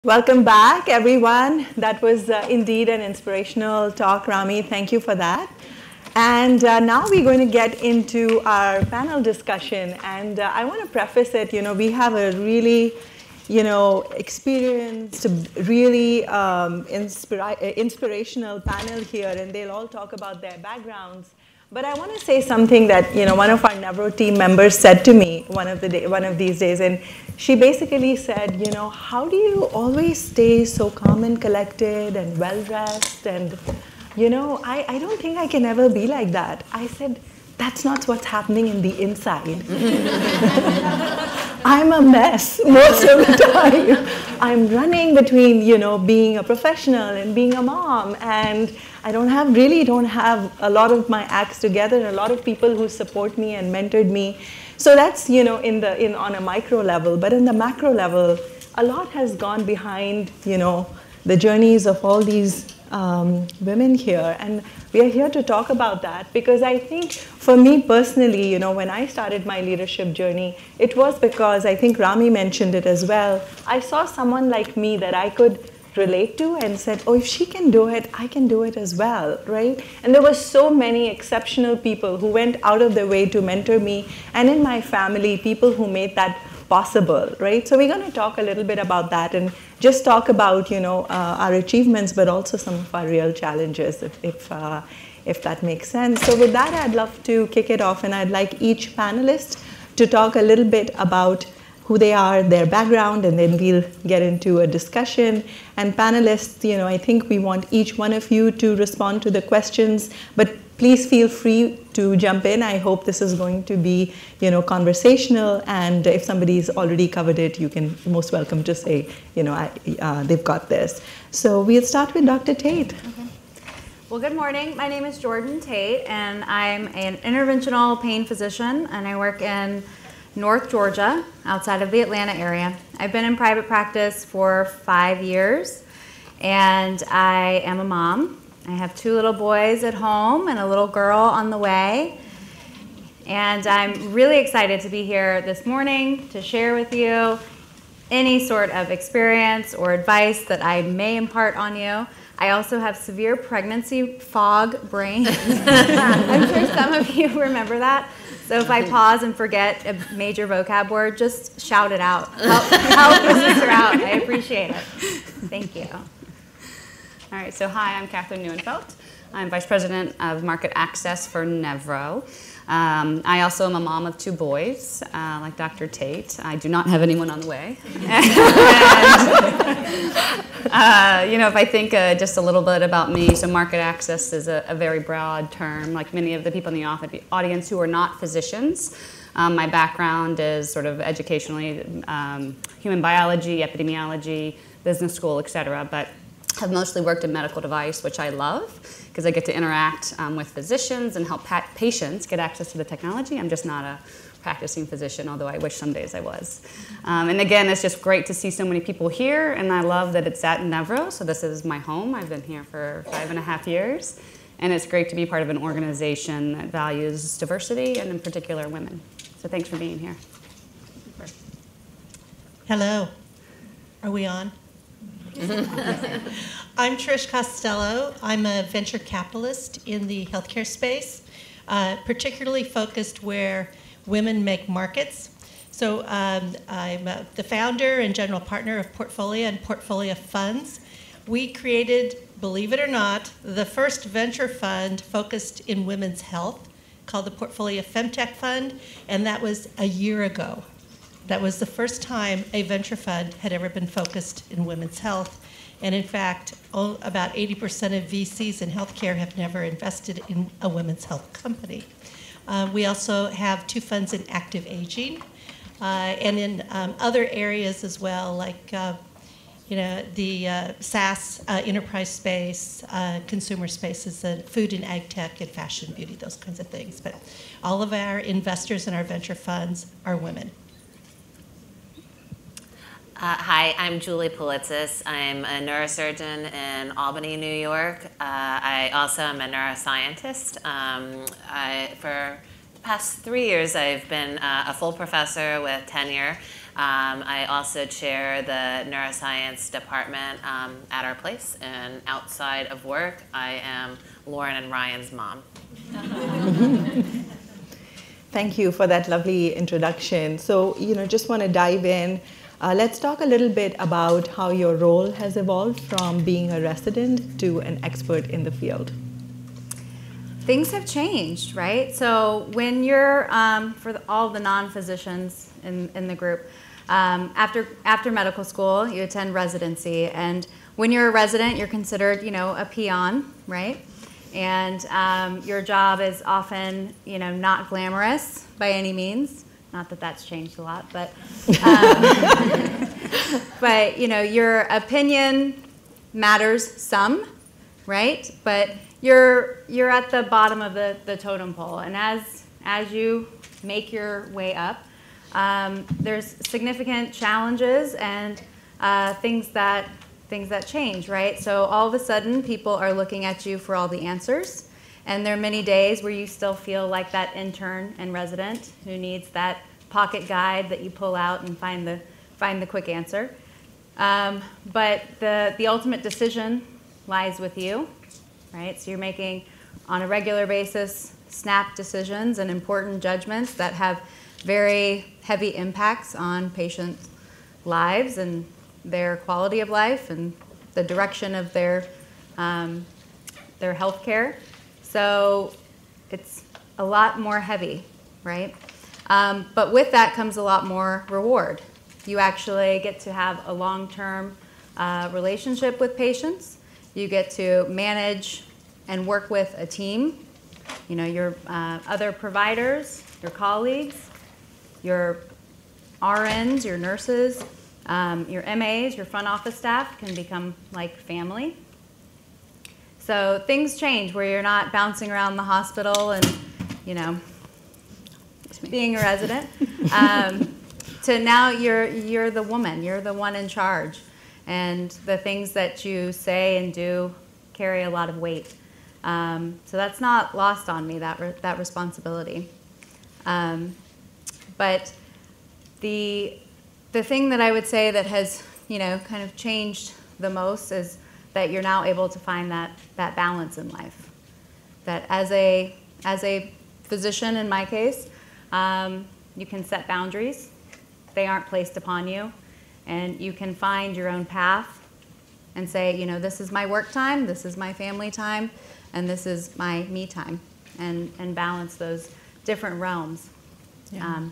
Welcome back, everyone. That was indeed an inspirational talk, Rami. Thank you for that. And now we're going to get into our panel discussion. And I want to preface it, we have a really, experienced, really inspirational panel here, and they'll all talk about their backgrounds. But I want to say something that one of our Nevro team members said to me one of these days, and she basically said, how do you always stay so calm and collected and well dressed? And I don't think I can ever be like that. I said, that's not what's happening in the inside. I'm a mess most of the time. I'm running between, being a professional and being a mom, and I really don't have a lot of my acts together, and a lot of people who support me and mentored me. So that's, on a micro level, but in the macro level, a lot has gone behind, the journeys of all these women here, and we are here to talk about that because I think for me personally, when I started my leadership journey, it was because I think Rami mentioned it as well. I saw someone like me that I could relate to and said, oh, if she can do it, I can do it as well, right? And there were so many exceptional people who went out of their way to mentor me, and in my family, people who made that possible, right? So we're going to talk a little bit about that and just talk about, our achievements, but also some of our real challenges, if that makes sense. So with that, I'd love to kick it off, and I'd like each panelist to talk a little bit about who they are, their background, and then we'll get into a discussion. And panelists, I think we want each one of you to respond to the questions, but please feel free to jump in. I hope this is going to be, conversational, and if somebody's already covered it, you can most welcome to say, they've got this. So we'll start with Dr. Tate. Okay. Well, good morning. My name is Jordan Tate, and I'm an interventional pain physician, and I work in North Georgia, outside of the Atlanta area. I've been in private practice for 5 years, and I am a mom. I have 2 little boys at home and a little girl on the way. And I'm really excited to be here this morning to share with you any sort of experience or advice that I may impart on you. I also have severe pregnancy fog brain. I'm sure some of you remember that. So if I pause and forget a major vocab word, just shout it out. Help your sister out. I appreciate it. Thank you. All right, so hi, I'm Catherine Neuenfeld. I'm Vice President of Market Access for Nevro. I also am a mom of 2 boys, like Dr. Tate. I do not have anyone on the way. And, if I think just a little bit about me, so market access is a very broad term, like many of the people in the audience who are not physicians. My background is sort of educationally human biology, epidemiology, business school, et cetera, but have mostly worked in medical device, which I love because I get to interact with physicians and help patients get access to the technology. I'm just not a practicing physician, although I wish some days I was. And again, it's just great to see so many people here, and I love that it's at Nevro, so this is my home. I've been here for 5.5 years, and it's great to be part of an organization that values diversity, and in particular, women. So thanks for being here. Hello. Are we on? I'm Trish Costello. I'm a venture capitalist in the healthcare space, particularly focused where women make markets. So I'm the founder and general partner of Portfolio and Portfolio Funds. We created, believe it or not, the first venture fund focused in women's health called the Portfolio Femtech Fund, and that was a year ago. That was the first time a venture fund had ever been focused in women's health. And in fact, about 80% of VCs in healthcare have never invested in a women's health company. We also have 2 funds in active aging and in other areas as well, like the SaaS enterprise space, consumer spaces, food and ag tech, and fashion, beauty, those kinds of things. But all of our investors in our venture funds are women. Hi, I'm Julie Politzis. I'm a neurosurgeon in Albany, New York. I also am a neuroscientist. For the past 3 years, I've been a full professor with tenure I also chair the neuroscience department at our place, and outside of work, I am Lauren and Ryan's mom. Thank you for that lovely introduction. So, just want to dive in. Let's talk a little bit about how your role has evolved from being a resident to an expert in the field. Things have changed, right? So when you're, for all the non-physicians in the group, after medical school, you attend residency. And when you're a resident, you're considered, a peon, right? And your job is often, not glamorous by any means. Not that that's changed a lot, but but your opinion matters some, right? But you're at the bottom of the totem pole, and as you make your way up, there's significant challenges and things that change, right? So all of a sudden, people are looking at you for all the answers. And there are many days where you still feel like that intern and resident who needs that pocket guide that you pull out and find the quick answer. But the ultimate decision lies with you, right? So you're making, on a regular basis, snap decisions and important judgments that have very heavy impacts on patients' lives and their quality of life and the direction of their health care. So it's a lot more heavy, right? But with that comes a lot more reward. You actually get to have a long-term relationship with patients. You get to manage and work with a team, your other providers, your colleagues, your RNs, your nurses, your MAs, your front office staff can become like family. So things change where you're not bouncing around the hospital and, being a resident, to now you're the woman, you're the one in charge. And the things that you say and do carry a lot of weight. So that's not lost on me, that responsibility. But the thing that I would say that has, kind of changed the most is that you're now able to find that balance in life. That as a physician, in my case, you can set boundaries. They aren't placed upon you. And you can find your own path and say, this is my work time, this is my family time, and this is my me time, and balance those different realms. Yeah.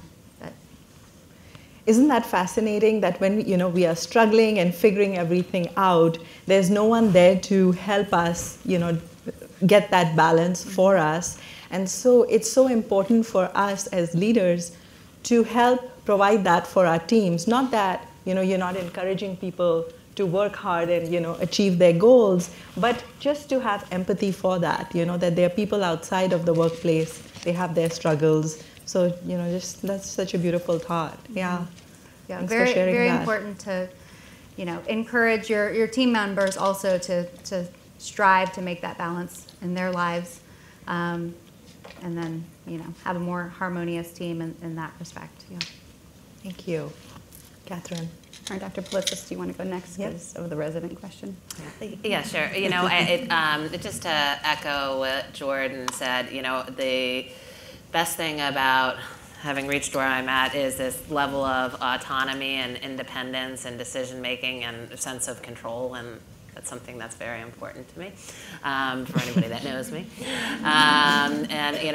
Isn't that fascinating that when we are struggling and figuring everything out, there's no one there to help us get that balance for us. And so it's so important for us as leaders to help provide that for our teams. Not that you're not encouraging people to work hard and achieve their goals, but just to have empathy for that. That there are people outside of the workplace, they have their struggles. So, just that's such a beautiful thought. Yeah. Yeah, Thanks very, for sharing very that. important to, encourage your team members also to strive to make that balance in their lives, and then, have a more harmonious team in that respect. Yeah. Thank you. Catherine. All right, Dr. Politis, do you want to go next because of the resident question? Yeah, sure. Just to echo what Jordan said, the best thing about having reached where I'm at is this level of autonomy and independence and decision making and a sense of control, and that's something that's very important to me, for anybody that knows me.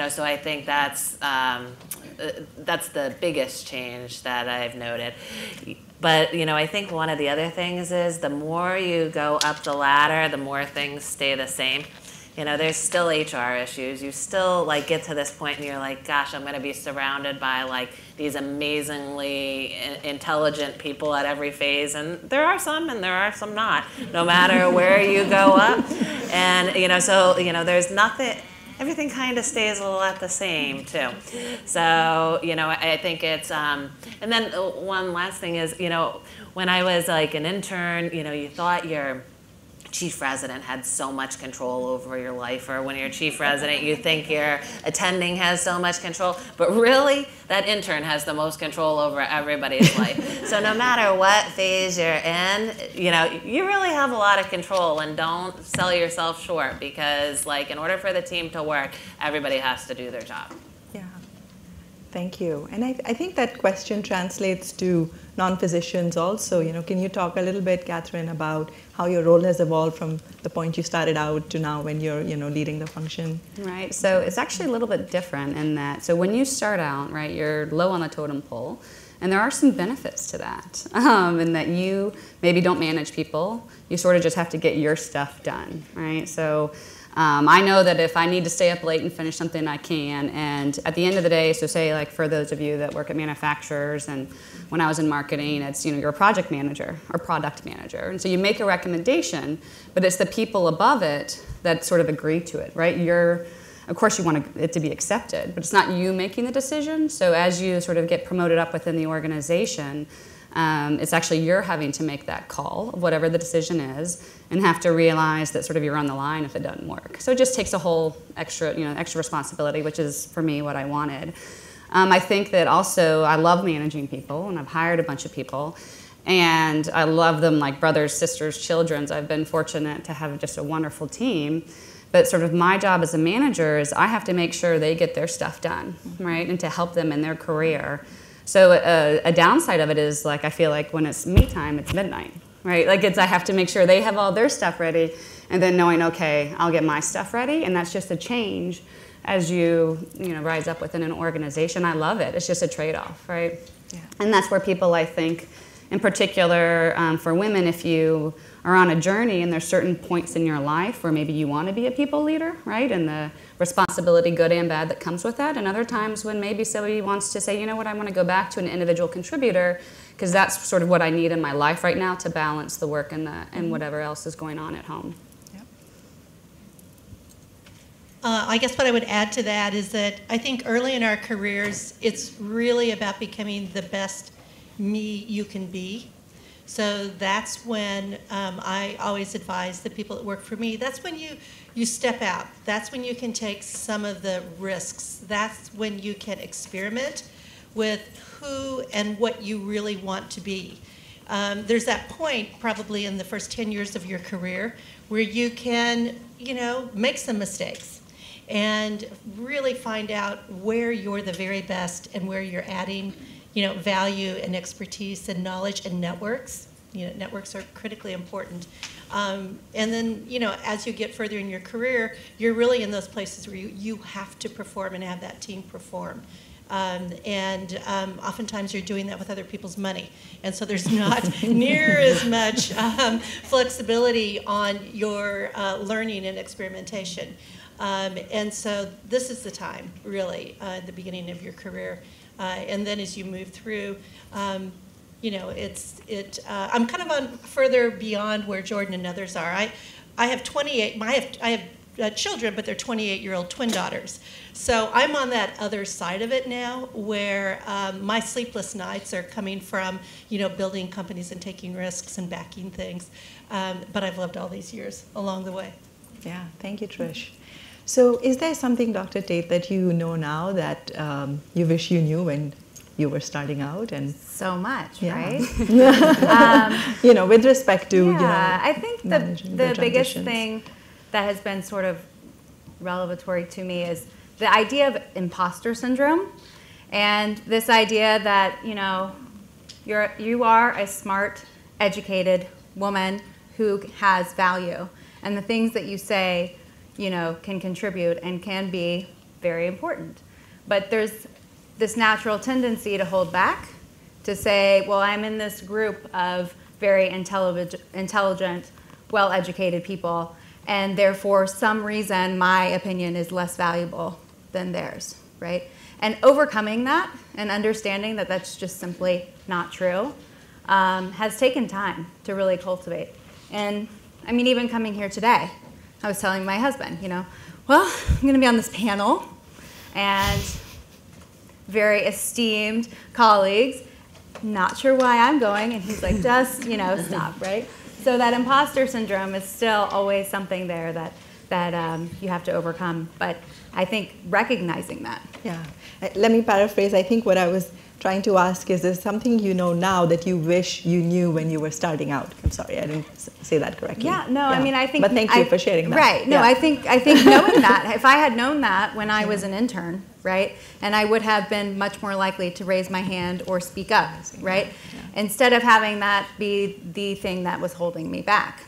So I think that's the biggest change that I've noted. But I think one of the other things is the more you go up the ladder, the more things stay the same. There's still HR issues. You still get to this point and you're like, gosh, I'm going to be surrounded by these amazingly intelligent people at every phase. And there are some and there are some not, no matter where you go up. And, there's nothing, everything kind of stays a lot the same too. So, I think it's, and then one last thing is, when I was an intern, you thought your chief resident had so much control over your life, or when you're chief resident you think your attending has so much control, but really that intern has the most control over everybody's life. So no matter what phase you're in, you really have a lot of control, and don't sell yourself short, because like in order for the team to work, everybody has to do their job. Yeah, thank you. And I think that question translates to non-physicians also. Can you talk a little bit, Catherine, about how your role has evolved from the point you started out to now when you're leading the function? Right. So it's actually a little bit different in that. So when you start out, right, you're low on the totem pole, and there are some benefits to that, in that you maybe don't manage people. You sort of just have to get your stuff done, right? So I know that if I need to stay up late and finish something, I can. And at the end of the day, so say like for those of you that work at manufacturers, and when I was in marketing, it's, you're a project manager or product manager. And so you make a recommendation, but it's the people above it that sort of agree to it, right? Of course you want it to be accepted, but it's not you making the decision. So as you sort of get promoted up within the organization, it's actually you're having to make that call of whatever the decision is, and have to realize that sort of you're on the line if it doesn't work. So it just takes a whole extra responsibility, which is for me what I wanted. I think that also I love managing people, and I've hired a bunch of people, and I love them like brothers, sisters, children. I've been fortunate to have just a wonderful team. But sort of my job as a manager is I have to make sure they get their stuff done, right, and to help them in their career. So a downside of it is, like, I feel like when it's me time, it's midnight, right? Like, I have to make sure they have all their stuff ready, and then knowing, okay, I'll get my stuff ready, and that's just a change as you rise up within an organization. I love it. It's just a trade-off, right? Yeah. And that's where people, I think, in particular for women, if you are on a journey and there's certain points in your life where maybe you want to be a people leader, right? And the responsibility, good and bad, that comes with that. And other times when maybe somebody wants to say, you know what, I want to go back to an individual contributor because that's sort of what I need in my life right now to balance the work and whatever else is going on at home. I guess what I would add to that is that I think early in our careers, it's really about becoming the best me you can be. So that's when I always advise the people that work for me, that's when you step out. That's when you can take some of the risks. That's when you can experiment with who and what you really want to be. There's that point probably in the first 10 years of your career where you can, make some mistakes and really find out where you're the very best and where you're adding value and expertise and knowledge and networks. Networks are critically important. And then, as you get further in your career, you're really in those places where you have to perform and have that team perform. Oftentimes you're doing that with other people's money. And so there's not near as much flexibility on your learning and experimentation. And so this is the time, really, the beginning of your career. And then as you move through, I'm kind of on further beyond where Jordan and others are. I have 28. I have children, but they're 28-year-old twin daughters. So I'm on that other side of it now, where my sleepless nights are coming from building companies and taking risks and backing things. But I've loved all these years along the way. Yeah, thank you, Trish. So is there something, Dr. Tate, that you know now that you wish you knew when you were starting out? And so much, yeah. Right? With respect to, I think the biggest transitions. thing that has been sort of revelatory to me is the idea of imposter syndrome, and this idea that you are a smart, educated woman who has value, and the things that you say can contribute and can be very important. But there's this natural tendency to hold back, to say, well, I'm in this group of very intelligent, well-educated people, and therefore some reason my opinion is less valuable than theirs, right? And overcoming that and understanding that that's just simply not true has taken time to really cultivate. And I mean, even coming here today, I was telling my husband, well, I'm going to be on this panel, and very esteemed colleagues, not sure why I'm going, and he's like, just, stop, right? so that imposter syndrome is still always something there that you have to overcome. But I think recognizing that. Yeah. Let me paraphrase. I think what I was trying to ask is there something you know now that you wish you knew when you were starting out? I'm sorry, I didn't say that correctly. Yeah, no, I mean, I think... But thank you for sharing that. Right, no, yeah. I think knowing that, if I had known that when I was an intern, right, and I would have been much more likely to raise my hand or speak up, right, instead of having that be the thing that was holding me back,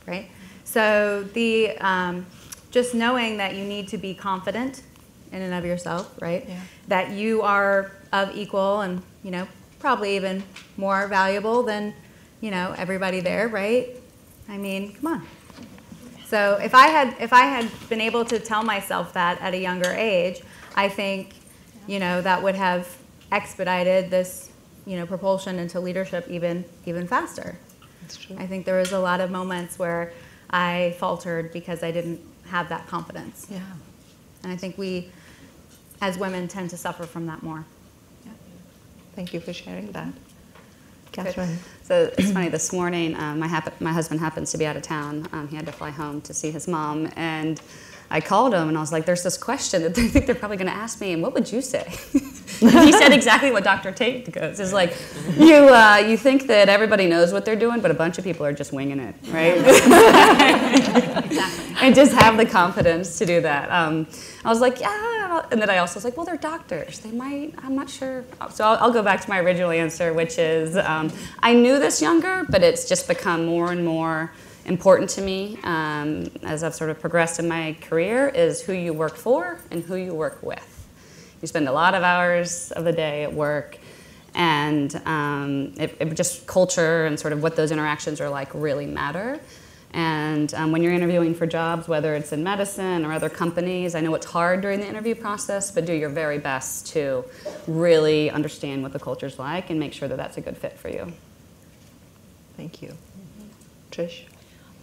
right? So just knowing that you need to be confident in and of yourself, right, that you are of equal and, probably even more valuable than, everybody there, right? I mean, come on. So if I had been able to tell myself that at a younger age, I think, that would have expedited this, propulsion into leadership even faster. That's true. I think there was a lot of moments where I faltered because I didn't have that confidence. Yeah. And I think we, as women, tend to suffer from that more. Thank you for sharing that. Catherine. So it's funny, this morning, my husband happens to be out of town. He had to fly home to see his mom, and I called him and I was like, there's this question that they think they're probably going to ask me, and what would you say? And he said exactly what Dr. Tate goes. It's like, you think that everybody knows what they're doing, but a bunch of people are just winging it, right? Exactly. And just have the confidence to do that. I was like, yeah. And then I also was like, well, they're doctors. They might, I'm not sure. So I'll go back to my original answer, which is I knew this younger, but it's just become more and more important to me as I've sort of progressed in my career is who you work for and who you work with. You spend a lot of hours of the day at work, and it just culture and sort of what those interactions are like really matter. And when you're interviewing for jobs, whether it's in medicine or other companies, I know it's hard during the interview process, but do your very best to really understand what the culture's like and make sure that that's a good fit for you. Thank you. Trish?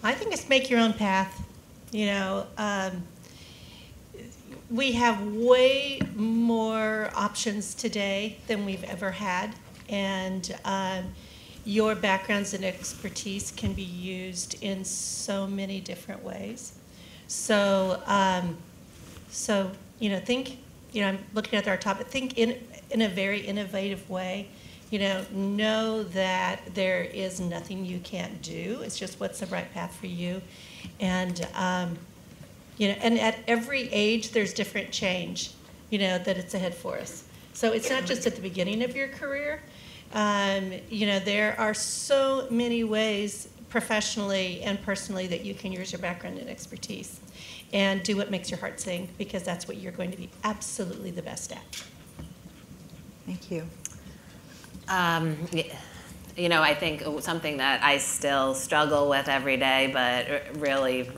I think it's make your own path. We have way more options today than we've ever had, and your backgrounds and expertise can be used in so many different ways. So, think. I'm looking at our topic. Think in a very innovative way. Know that there is nothing you can't do. It's just what's the right path for you, and and at every age there's different change. That it's ahead for us. So it's not just at the beginning of your career. There are so many ways professionally and personally that you can use your background and expertise and do what makes your heart sing, because that's what you're going to be absolutely the best at. Thank you. I think something that I still struggle with every day, but really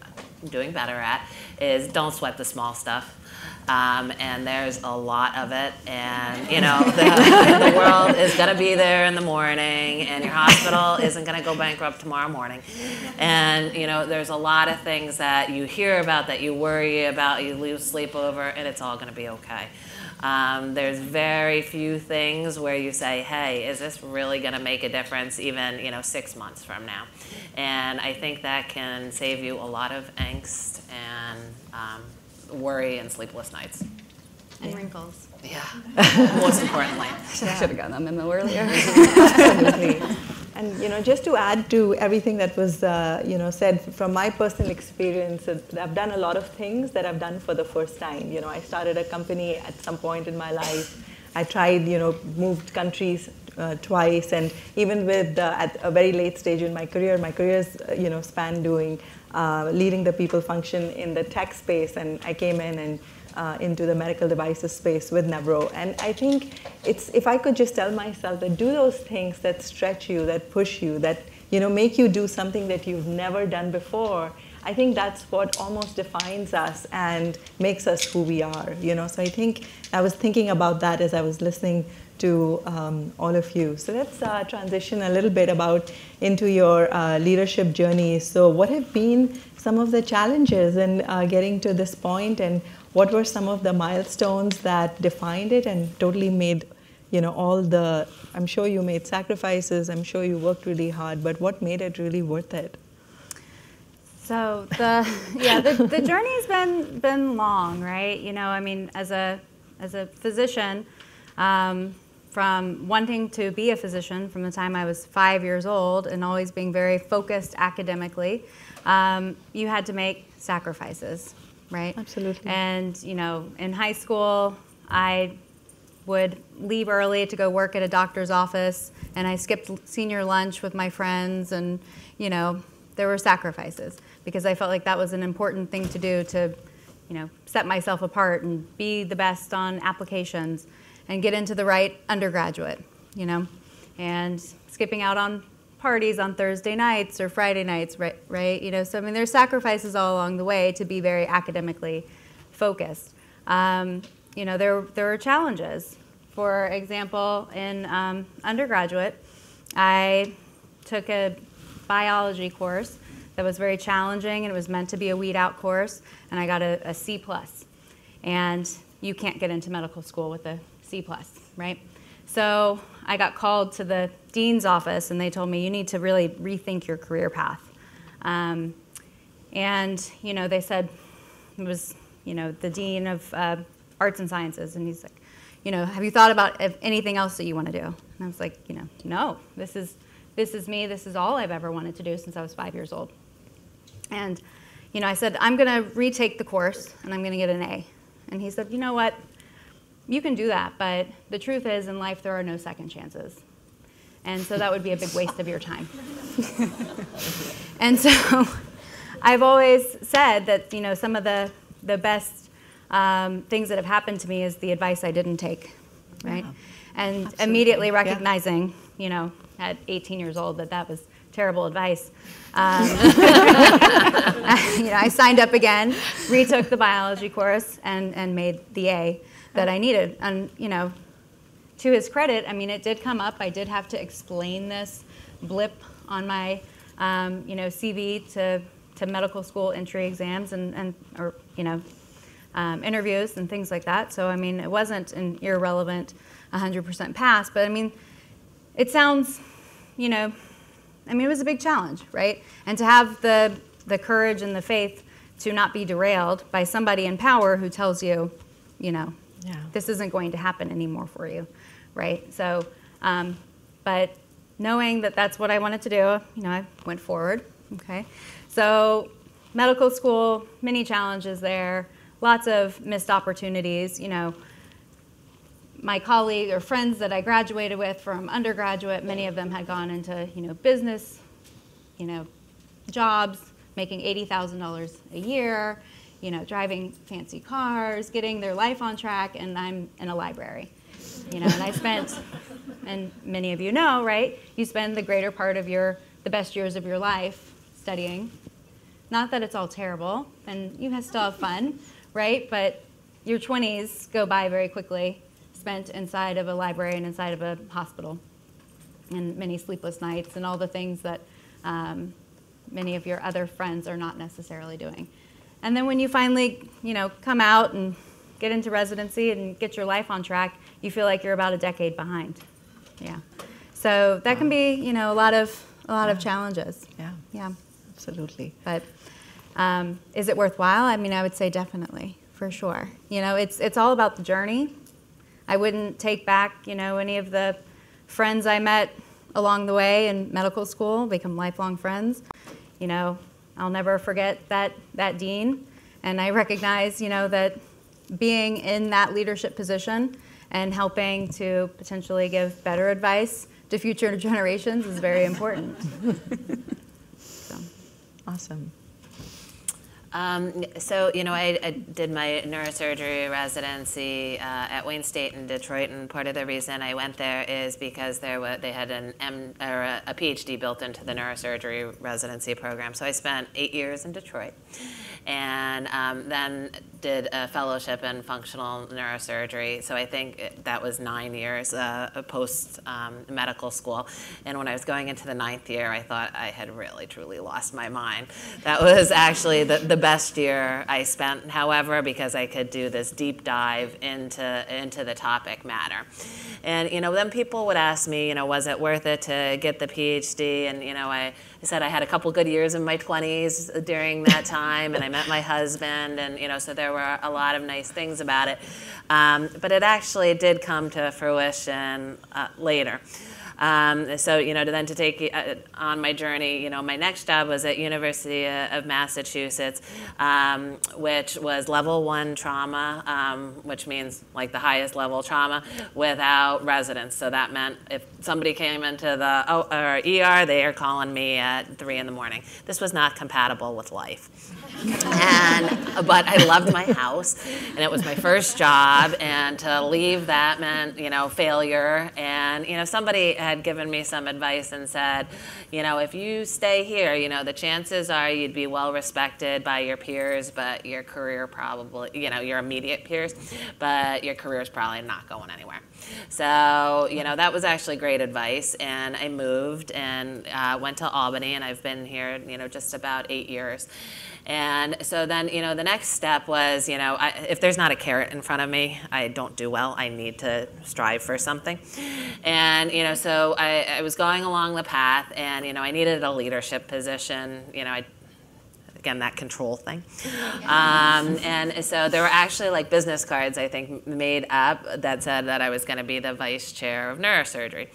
doing better at, is don't sweat the small stuff. And there's a lot of it, and the world is going to be there in the morning, and your hospital isn't going to go bankrupt tomorrow morning. And there's a lot of things that you hear about, that you worry about, you lose sleep over, and it's all going to be okay. There's very few things where you say, hey, is this really going to make a difference even 6 months from now? And I think that can save you a lot of angst and worry and sleepless nights. And wrinkles. Yeah, most importantly. I should have gotten that memo earlier. Absolutely. And just to add to everything that was said, from my personal experience, I've done a lot of things that I've done for the first time. I started a company at some point in my life. I tried, moved countries twice, and even with at a very late stage in my career's span doing leading the people function in the tech space, and I came in and into the medical devices space with Nevro. And I think if I could just tell myself that do those things that stretch you, that push you, that make you do something that you've never done before, I think that's what almost defines us and makes us who we are. So I think I was thinking about that as I was listening to all of you. So let's transition a little bit into your leadership journey. So what have been some of the challenges in getting to this point, and what were some of the milestones that defined it and totally made all the, I'm sure you made sacrifices, I'm sure you worked really hard, but what made it really worth it? So the journey's been long, right? I mean, as a physician, from wanting to be a physician from the time I was 5 years old and always being very focused academically, you had to make sacrifices, right? Absolutely. And in high school, I would leave early to go work at a doctor's office, and I skipped senior lunch with my friends, and there were sacrifices because I felt like that was an important thing to do to set myself apart and be the best on applications and get into the right undergraduate, and skipping out on parties on Thursday nights or Friday nights, right? So I mean, there's sacrifices all along the way to be very academically focused. There were challenges. For example, in undergraduate, I took a biology course that was very challenging, and it was meant to be a weed out course, and I got a C+. And you can't get into medical school with a C+, right? So I got called to the dean's office, and they told me, you need to really rethink your career path. And they said, it was the dean of arts and sciences, and he's like, have you thought about anything else that you want to do? And I was like, no, this is me. This is all I've ever wanted to do since I was 5 years old. And I said, I'm going to retake the course, and I'm going to get an A. And he said, you know what? You can do that, but the truth is, in life, there are no second chances. And so that would be a big waste of your time. And so I've always said that, some of the best things that have happened to me is the advice I didn't take, right? Yeah, and absolutely. Immediately recognizing, at 18 years old, that was terrible advice. I signed up again, retook the biology course, and made the A that I needed. And, to his credit, I mean, it did come up. I did have to explain this blip on my, CV to medical school entry exams and interviews and things like that. So, I mean, it wasn't an irrelevant 100% pass, but I mean, it sounds, it was a big challenge, right? And to have the courage and the faith to not be derailed by somebody in power who tells you, this isn't going to happen anymore for you, right? So, but knowing that that's what I wanted to do, I went forward, okay? So medical school, many challenges there, lots of missed opportunities, my colleague or friends that I graduated with from undergraduate, many of them had gone into, business, jobs, making $80,000 a year, driving fancy cars, getting their life on track, and I'm in a library, and I spent, and many of you know, right, you spend the greater part of the best years of your life studying. Not that it's all terrible, and you still have fun, right, but your 20s go by very quickly, spent inside of a library and inside of a hospital, and many sleepless nights and all the things that many of your other friends are not necessarily doing. And then when you finally, come out and get into residency and get your life on track, you feel like you're about a decade behind. Yeah. So that can be, a lot of challenges. Yeah. Yeah. Absolutely. But is it worthwhile? I mean, I would say definitely, for sure. It's all about the journey. I wouldn't take back, any of the friends I met along the way in medical school, become lifelong friends. I'll never forget that dean. And I recognize, that being in that leadership position and helping to potentially give better advice to future generations is very important. So. Awesome. I did my neurosurgery residency at Wayne State in Detroit, and part of the reason I went there is because they had a PhD built into the neurosurgery residency program. So I spent 8 years in Detroit, and then did a fellowship in functional neurosurgery. So I think that was 9 years post medical school. And when I was going into the 9th year, I thought I had really, truly lost my mind. That was actually the best year I spent, however, because I could do this deep dive into the topic matter. And, then people would ask me, was it worth it to get the PhD? And, I said I had a couple good years in my 20s during that time, and I met my husband, and, so there were a lot of nice things about it. But it actually did come to fruition later. So, then to take on my journey, my next job was at University of Massachusetts, which was level 1 trauma, which means like the highest level trauma without residents. So that meant if somebody came into the ER, they are calling me at 3 in the morning. This was not compatible with life. But I loved my house, and it was my first job, and to leave that meant, failure. And, somebody had given me some advice and said, if you stay here, the chances are you'd be well respected by your peers, but your career probably, your immediate peers, but your career is probably not going anywhere. So, that was actually great advice, and I moved and went to Albany, and I've been here, just about 8 years. And so then, the next step was, if there's not a carrot in front of me, I don't do well. I need to strive for something. And, so I was going along the path, and, I needed a leadership position. Again, that control thing. And so there were actually like business cards, I think, made up that said that I was going to be the vice chair of neurosurgery.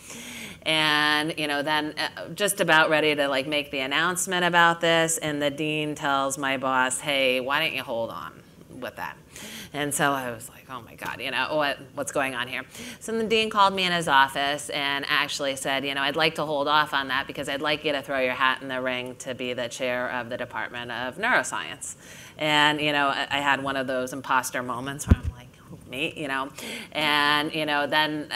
And, then just about ready to like make the announcement about this, and the dean tells my boss, hey, why don't you hold on with that? And so I was like, oh my God, what's going on here? So the dean called me in his office and actually said, I'd like to hold off on that because I'd like you to throw your hat in the ring to be the chair of the Department of Neuroscience. And, I had one of those imposter moments where I'm like, me, and, then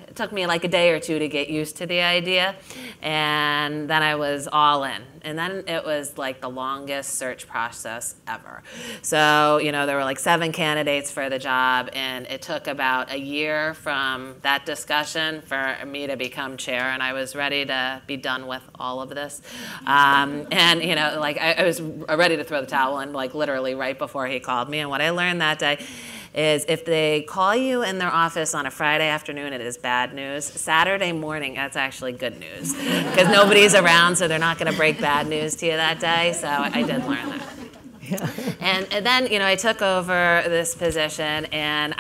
it took me like a day or two to get used to the idea, and then I was all in. And then it was like the longest search process ever. So, there were like 7 candidates for the job, and it took about a year from that discussion for me to become chair, and I was ready to be done with all of this. And, like I was ready to throw the towel in, like literally right before he called me. And what I learned that day is if they call you in their office on a Friday afternoon, it is bad news. Saturday morning, that's actually good news because nobody's around, so they're not going to break bad news to you that day. So I did learn that. Yeah. And then, I took over this position, and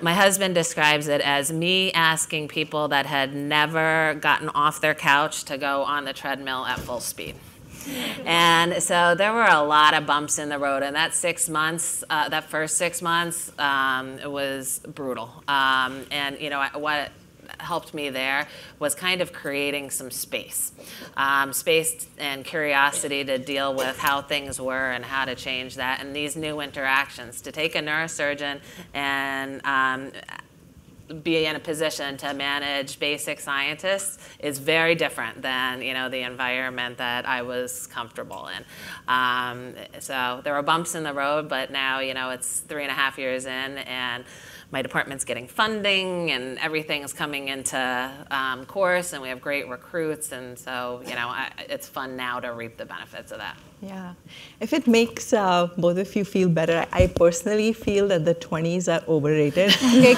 my husband describes it as me asking people that had never gotten off their couch to go on the treadmill at full speed. And so there were a lot of bumps in the road, and that 6 months, that first 6 months, it was brutal. And what helped me there was kind of creating some space and curiosity to deal with how things were and how to change that, and these new interactions. To take a neurosurgeon and be in a position to manage basic scientists is very different than the environment that I was comfortable in. So there were bumps in the road, but now it's 3.5 years in, and my department's getting funding, and everything's coming into course, and we have great recruits, and so it's fun now to reap the benefits of that. Yeah. If it makes both of you feel better, I personally feel that the 20s are overrated. Okay,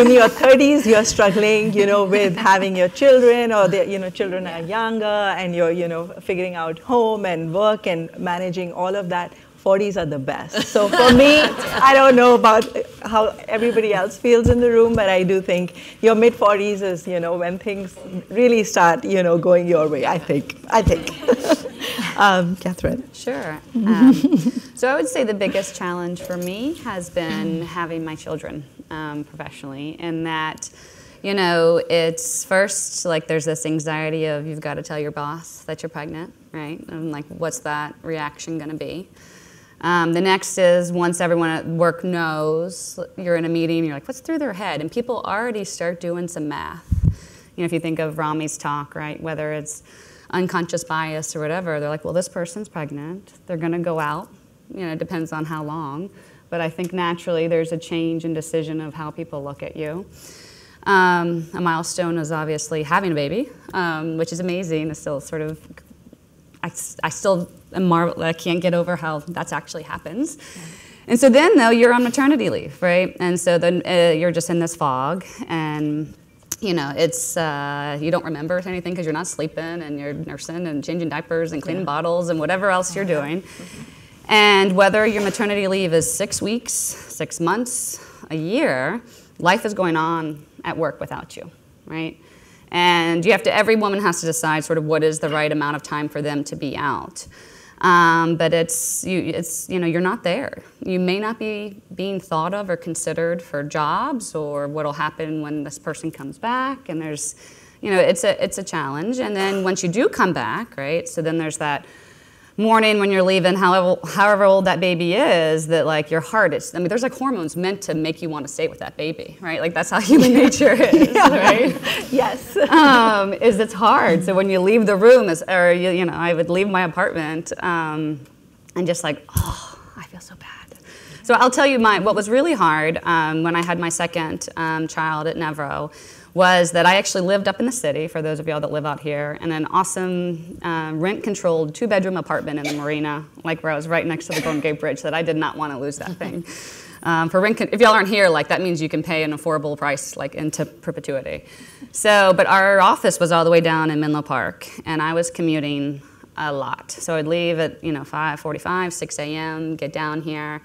in your 30s, you're struggling, with having your children, or children are younger, and you're, figuring out home and work and managing all of that. 40s are the best. So for me, I don't know about how everybody else feels in the room, but I do think your mid-40s is, when things really start, going your way, I think. Catherine? Sure. So I would say the biggest challenge for me has been having my children professionally, and that, it's first, like there's this anxiety of you've got to tell your boss that you're pregnant, right? And like, what's that reaction going to be? The next is once everyone at work knows, you're in a meeting, you're like, what's through their head? And people already start doing some math. If you think of Rami's talk, right, whether it's unconscious bias or whatever, they're like, well, this person's pregnant. They're going to go out. It depends on how long. But I think naturally there's a change in decision of how people look at you. A milestone is obviously having a baby, which is amazing. It's still sort of I still am I can't get over how that's actually happens. And so then, though, you're on maternity leave, right? And so then you're just in this fog, and it's you don't remember anything because you're not sleeping, and you're nursing and changing diapers and cleaning bottles and whatever else you're doing. And whether your maternity leave is 6 weeks, 6 months, a year, life is going on at work without you, right? And every woman has to decide sort of what is the right amount of time for them to be out. But you're not there. You may not be being thought of or considered for jobs, or what'll happen when this person comes back. And there's, it's a challenge. And then once you do come back, right? So then there's that morning when you're leaving, however old that baby is, that like your heart, there's like hormones meant to make you want to stay with that baby, right? Like that's how human nature is, right? Yes. It's hard. So when you leave the room, I would leave my apartment and just like, oh, I feel so bad. So I'll tell you what was really hard when I had my second child at Nevro was that I actually lived up in the city, for those of y'all that live out here, in an awesome rent-controlled 2-bedroom apartment in the marina, like where I was right next to the Golden Gate Bridge, that I did not want to lose that thing. For rent, if y'all aren't here, like that means you can pay an affordable price, like into perpetuity. But our office was all the way down in Menlo Park, and I was commuting a lot. So I'd leave at 5:45, 6 a.m., get down here.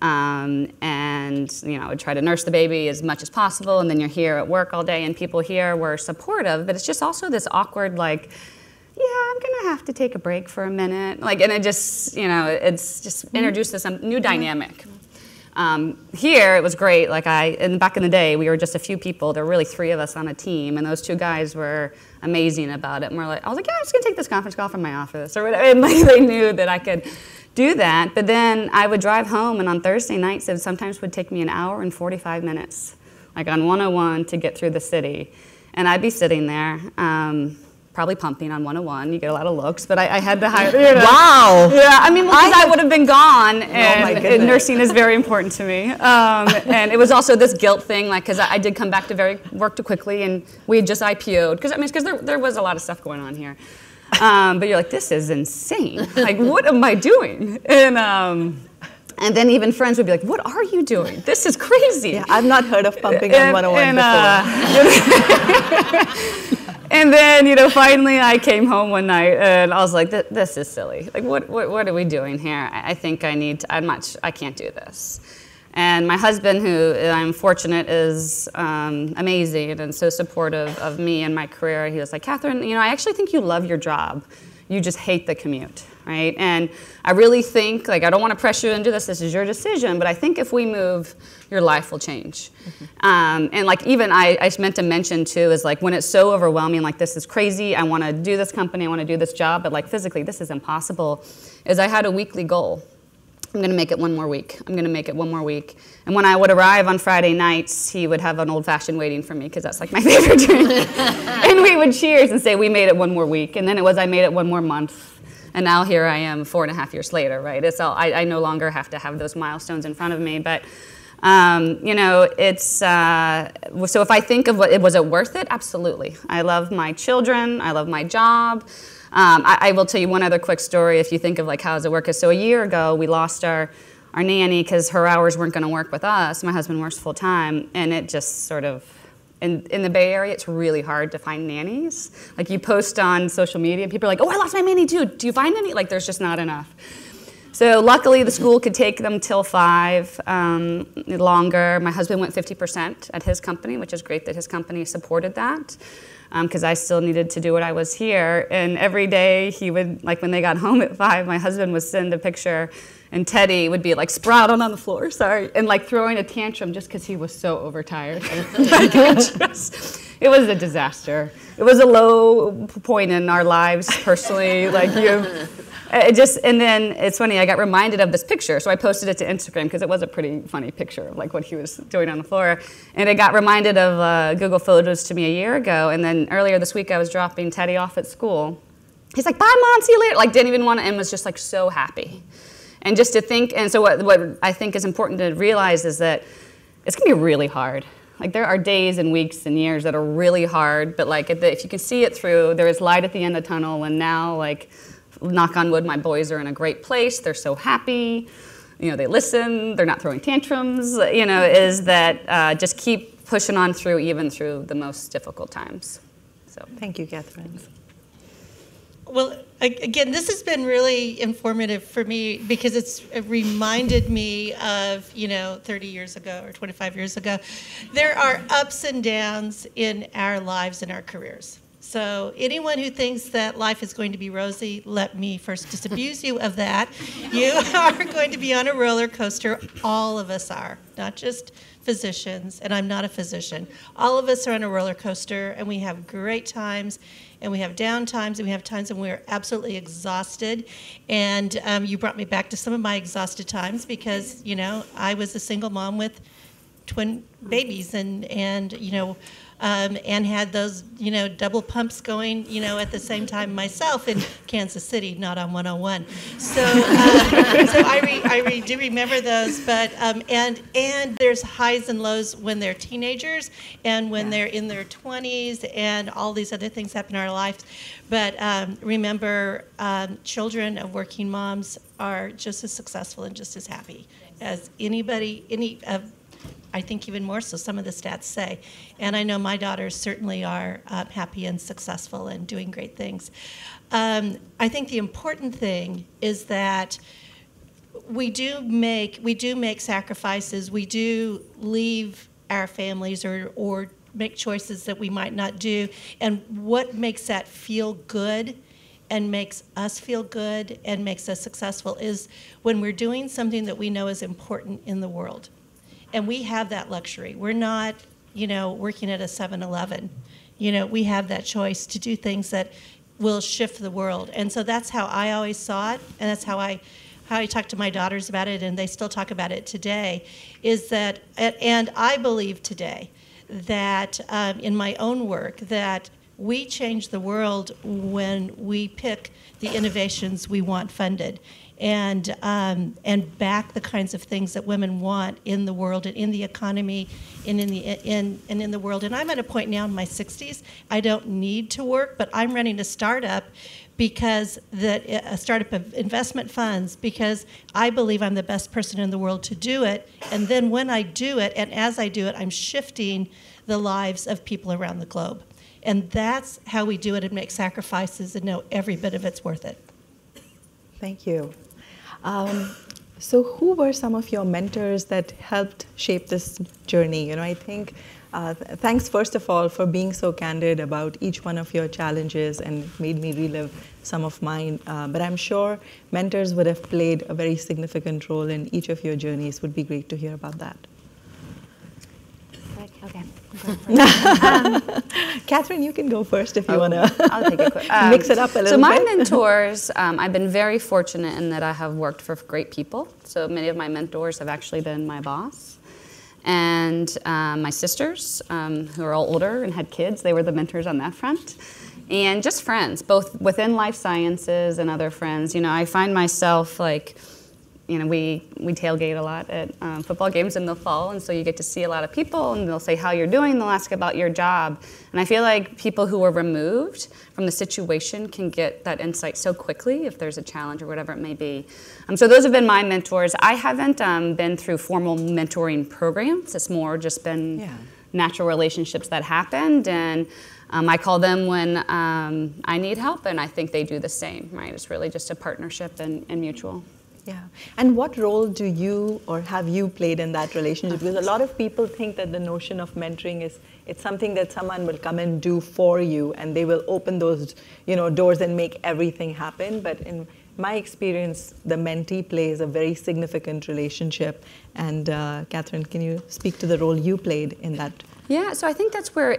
I would try to nurse the baby as much as possible, and then you're here at work all day, and people here were supportive, but it's just also this awkward, like, yeah, I'm gonna have to take a break for a minute, like, and it just, it's just introduced this new dynamic. Here, it was great, and back in the day, we were just a few people, there were really 3 of us on a team, and those 2 guys were amazing about it, and I was like, yeah, I'm just gonna take this conference call from my office, or whatever, and they knew that I could do that, but then I would drive home, and on Thursday nights, it sometimes would take me an hour and 45 minutes, like on 101 to get through the city. And I'd be sitting there, probably pumping on 101. You get a lot of looks, but I had to hire, Wow. Yeah, because I would have been gone, and nursing is very important to me. And it was also this guilt thing, because I did come back to work too quickly, and we had just IPO'd, because there was a lot of stuff going on here. But you're like, this is insane. Like, what am I doing? And then even friends would be like, what are you doing? This is crazy. Yeah, I've not heard of pumping on 101 before. And then, finally I came home one night and I was like, this is silly. Like, what are we doing here? I think I can't do this. And my husband, who I'm fortunate is amazing and so supportive of me and my career, he was like, Catherine, I actually think you love your job. You just hate the commute, right? And I really think, I don't want to pressure you into this is your decision, but I think if we move, your life will change. Mm-hmm. And even I meant to mention too, is when it's so overwhelming, this is crazy, I want to do this company, I want to do this job, but physically this is impossible, is I had a weekly goal. I'm going to make it one more week. I'm going to make it one more week. And when I would arrive on Friday nights, he would have an old-fashioned waiting for me because that's my favorite drink. And we would cheers and say, we made it one more week. And then it was, I made it one more month. And now here I am 4.5 years later, right? It's all, I no longer have to have those milestones in front of me. But, it's, so if I think of was it worth it? Absolutely. I love my children. I love my job. I will tell you one other quick story if you think of how does it work. So a year ago, we lost our nanny because her hours weren't going to work with us. My husband works full time, and it just sort of, in the Bay Area, it's really hard to find nannies. You post on social media, and people are like, oh, I lost my nanny too. Do you find any? There's just not enough. So luckily, the school could take them till 5 longer. My husband went 50% at his company, which is great that his company supported that. Because I still needed to do what I was here. And every day he would, when they got home at 5, my husband would send a picture, and Teddy would be sprawled on the floor, and throwing a tantrum just because he was so overtired. It was a disaster. It was a low point in our lives personally. And then it's funny, I got reminded of this picture, so I posted it to Instagram because it was a pretty funny picture of what he was doing on the floor. And it got reminded of Google Photos to me a year ago, and then earlier this week I was dropping Teddy off at school. He's like, bye Mom, see you later, didn't even want to, and was just so happy. And just to think, and so what I think is important to realize is that it's going to be really hard. There are days and weeks and years that are really hard, but if you can see it through, there is light at the end of the tunnel, and now knock on wood, my boys are in a great place. They're so happy. You know, they listen. They're not throwing tantrums. You know, is that just keep pushing on through, even through the most difficult times. So thank you, Catherine. Well, again, this has been really informative for me because it reminded me of, 30 years ago or 25 years ago. There are ups and downs in our lives and our careers. So anyone who thinks that life is going to be rosy, let me first disabuse you of that. You are going to be on a roller coaster. All of us are, not just physicians, and I'm not a physician. All of us are on a roller coaster, and we have great times, and we have down times, and we have times when we're absolutely exhausted. And you brought me back to some of my exhausted times because, I was a single mom with twin babies and had those, double pumps going, at the same time myself in Kansas City, not on 101. So, I do remember those, but, and there's highs and lows when they're teenagers and when they're in their 20s and all these other things happen in our lives. But remember, children of working moms are just as successful and just as happy as I think even more so, some of the stats say. And I know my daughters certainly are happy and successful and doing great things. I think the important thing is that we do make sacrifices. We do leave our families or make choices that we might not do. And what makes that feel good and makes us feel good and makes us successful is when we're doing something that we know is important in the world. And we have that luxury. We're not, working at a 7-Eleven. We have that choice to do things that will shift the world. And so that's how I always saw it, and that's how I talk to my daughters about it, and they still talk about it today, is that, and I believe today that in my own work, that we change the world when we pick the innovations we want funded. And back the kinds of things that women want in the world and in the economy and in the world. And I'm at a point now in my 60s, I don't need to work, but I'm running a startup a startup of investment funds because I believe I'm the best person in the world to do it. And then when I do it, and as I do it, I'm shifting the lives of people around the globe. And that's how we do it and make sacrifices and know every bit of it's worth it. Thank you. So who were some of your mentors that helped shape this journey? I think, thanks first of all for being so candid about each one of your challenges and made me relive some of mine. But I'm sure mentors would have played a very significant role in each of your journeys. Would be great to hear about that. Okay. Catherine, you can go first if you want to I'll take it quick. mix it up a little bit. So my mentors, I've been very fortunate in that I have worked for great people. So many of my mentors have actually been my boss. And my sisters, who are all older and had kids, they were the mentors on that front. And just friends, both within life sciences and other friends. I find myself we tailgate a lot at football games in the fall, and so you get to see a lot of people, and they'll say how you're doing, they'll ask about your job. And I feel like people who are removed from the situation can get that insight so quickly if there's a challenge or whatever it may be. So those have been my mentors. I haven't been through formal mentoring programs. It's more just been natural relationships that happened, and I call them when I need help, and I think they do the same, right? It's really just a partnership and mutual. Yeah. And what role do you or have you played in that relationship? Because a lot of people think that the notion of mentoring is it's something that someone will come and do for you and they will open those doors and make everything happen. But in my experience, the mentee plays a very significant relationship. And Catherine, can you speak to the role you played in that? Yeah, so I think that's where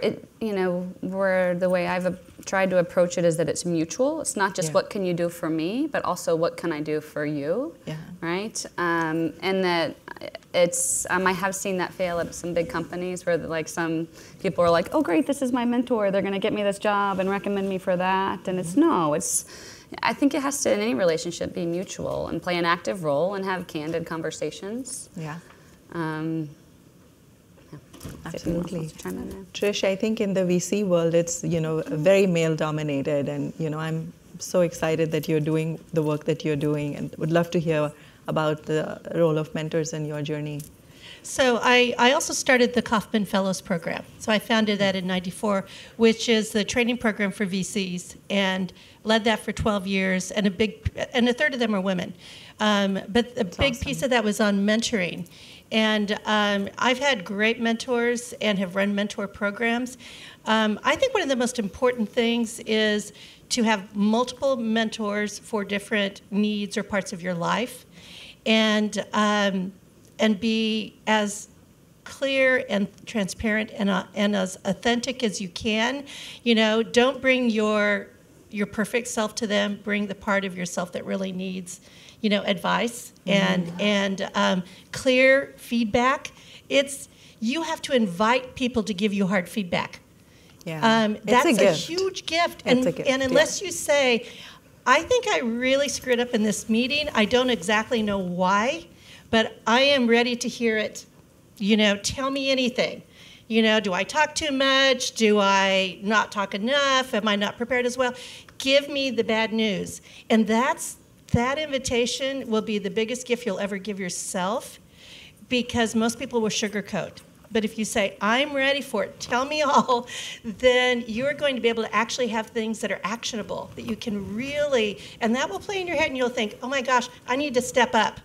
where the way I've tried to approach it is that it's mutual. It's not just what can you do for me, but also what can I do for you, right? And that it's, I have seen that fail at some big companies where some people are like, oh great, this is my mentor, they're gonna get me this job and recommend me for that. And I think it has to, in any relationship, be mutual and play an active role and have candid conversations. Yeah. Absolutely. Trish, I think in the VC world, it's very male dominated, and I'm so excited that you're doing the work that you're doing, and would love to hear about the role of mentors in your journey. So I also started the Kauffman Fellows Program. So I founded that in '94, which is the training program for VCs, and led that for 12 years. And a third of them are women. But a big piece of that was on mentoring. And I've had great mentors and have run mentor programs. I think one of the most important things is to have multiple mentors for different needs or parts of your life, and be as clear and transparent and as authentic as you can. You know, don't bring your perfect self to them. Bring the part of yourself that really needs, you know, advice and clear feedback. You have to invite people to give you hard feedback. Yeah, that's a gift. huge gift. It's a gift, and unless you say, I think I really screwed up in this meeting, I don't exactly know why, but I am ready to hear it. You know, tell me anything. You know, do I talk too much? Do I not talk enough? Am I not prepared as well? Give me the bad news. And that invitation will be the biggest gift you'll ever give yourself, because most people will sugarcoat. But if you say, I'm ready for it, tell me all, then you're going to be able to actually have things that are actionable, that you can really, and that will play in your head, and you'll think, oh my gosh, I need to step up.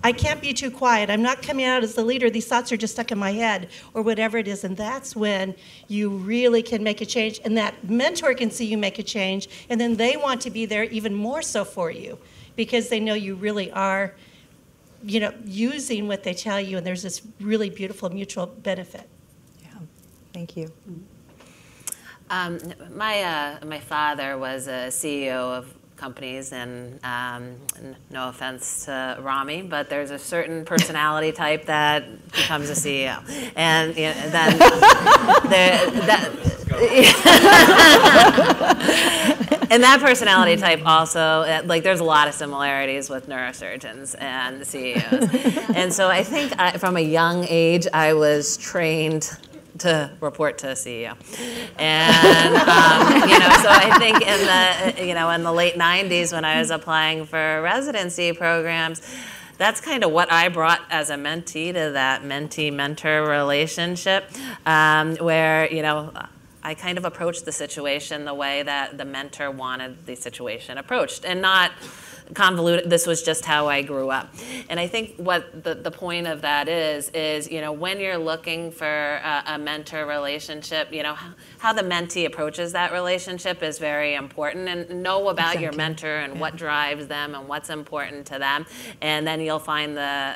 I can't be too quiet. I'm not coming out as the leader. These thoughts are just stuck in my head, or whatever it is. And that's when you really can make a change. And that mentor can see you make a change, and then they want to be there even more so for you, because they know you really are, you know, using what they tell you, and there's this really beautiful mutual benefit. Yeah, thank you. My father was a CEO of companies, and no offense to Rami, but there's a certain personality type that becomes a CEO, and you know, then and that personality type also, like, there's a lot of similarities with neurosurgeons and the CEOs, and so I think from a young age I was trained to report to a CEO, and you know, so I think in the late '90s when I was applying for residency programs, that's kind of what I brought as a mentee to that mentee-mentor relationship, where, you know, I kind of approached the situation the way that the mentor wanted the situation approached, and not convoluted. This was just how I grew up. And I think what the point of that is, you know, when you're looking for a mentor relationship, you know, how the mentee approaches that relationship is very important, and know about your mentor and what drives them and what's important to them, and then you'll find the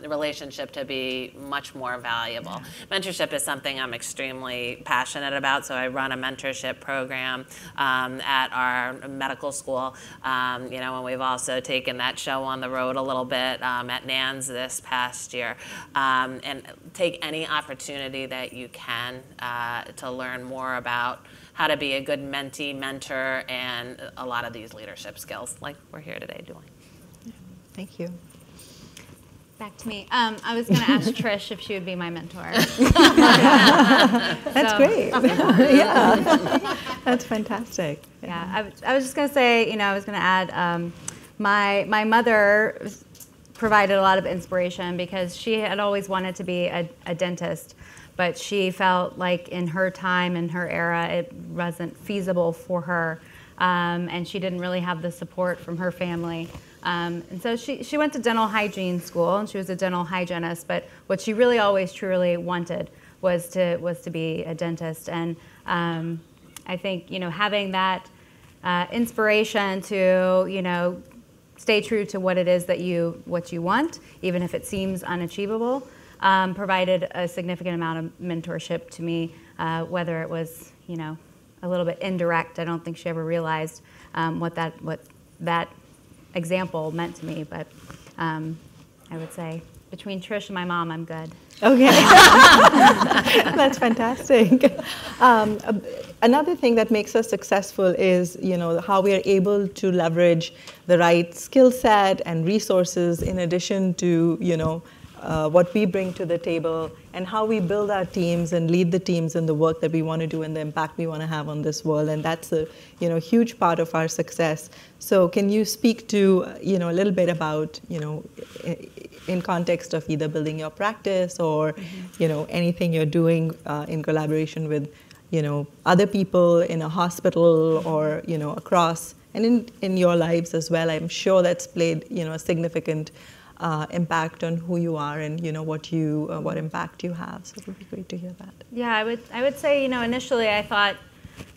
relationship to be much more valuable. Mentorship is something I'm extremely passionate about, so I run a mentorship program at our medical school, you know, and we've also taken that show on the road a little bit at NANS this past year, and take any opportunity that you can to learn more about how to be a good mentee, mentor, and a lot of these leadership skills like we're here today doing. Thank you. Back to me. I was going to ask Trish if she would be my mentor. That's great. Yeah, that's fantastic. Yeah, I was just going to say, you know, I was going to add, my mother provided a lot of inspiration, because she had always wanted to be a dentist, but she felt like in her time, in her era, it wasn't feasible for her, and she didn't really have the support from her family. And so she went to dental hygiene school, and she was a dental hygienist, but what she really always truly wanted was to be a dentist. And I think, you know, having that inspiration to, you know, stay true to what it is that you want, even if it seems unachievable, provided a significant amount of mentorship to me, whether it was, you know, a little bit indirect. I don't think she ever realized what that example meant to me, but I would say between Trish and my mom, I'm good. Okay. That's fantastic. Another thing that makes us successful is, you know, how we are able to leverage the right skill set and resources in addition to, you know, what we bring to the table, and how we build our teams and lead the teams in the work that we want to do and the impact we want to have on this world. And that's a huge part of our success. So can you speak to a little bit about in context of either building your practice or anything you're doing in collaboration with other people in a hospital or across, and in your lives as well? I'm sure that's played a significant impact on who you are and what impact you have. So it would be great to hear that. Yeah, I would say initially I thought